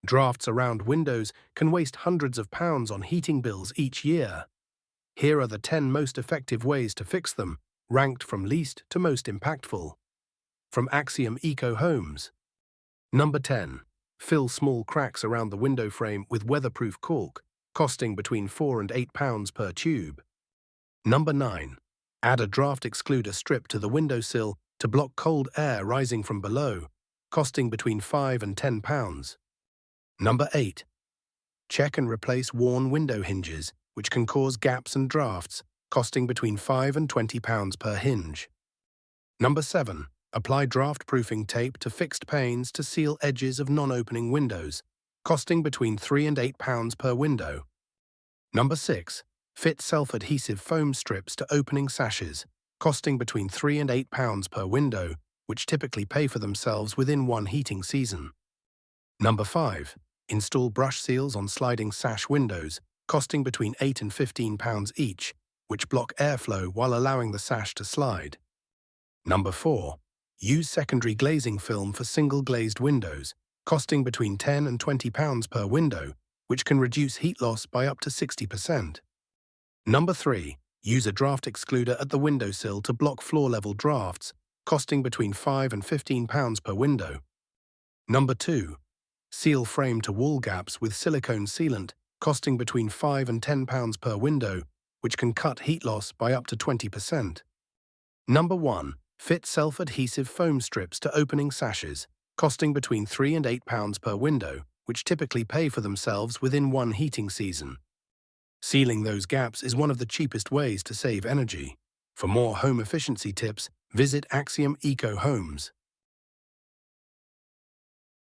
Drafts around windows can waste hundreds of pounds on heating bills each year. Here are the 10 most effective ways to fix them, ranked from least to most impactful. From Axiom Eco Homes. Number 10. Fill small cracks around the window frame with weatherproof caulk, costing between £4 and £8 per tube. Number 9. Add a draught-excluder strip to the windowsill to block cold air rising from below, costing between £5 and £10. Number 8. Check and replace worn window hinges, which can cause gaps and drafts, costing between £5 and £20 per hinge. Number 7. Apply draught-proofing tape to fixed panes to seal edges of non-opening windows, costing between £3 and £8 per window. Number 6. Fit self-adhesive foam strips to opening sashes, costing between £3 and £8 per window, which typically pay for themselves within one heating season. Number 5. Install brush seals on sliding sash windows, costing between £8 and £15 each, which block airflow while allowing the sash to slide. Number 4. Use secondary glazing film for single-glazed windows, costing between £10 and £20 per window, which can reduce heat loss by up to 60%. Number 3. Use a draft excluder at the windowsill to block floor-level drafts, costing between £5 and £15 per window. Number 2. Seal frame to wall gaps with silicone sealant, costing between £5 and £10 per window, which can cut heat loss by up to 20%. Number 1. Fit self-adhesive foam strips to opening sashes, costing between £3 and £8 per window, which typically pay for themselves within one heating season. Sealing those gaps is one of the cheapest ways to save energy. For more home efficiency tips, visit Axiom Eco Homes.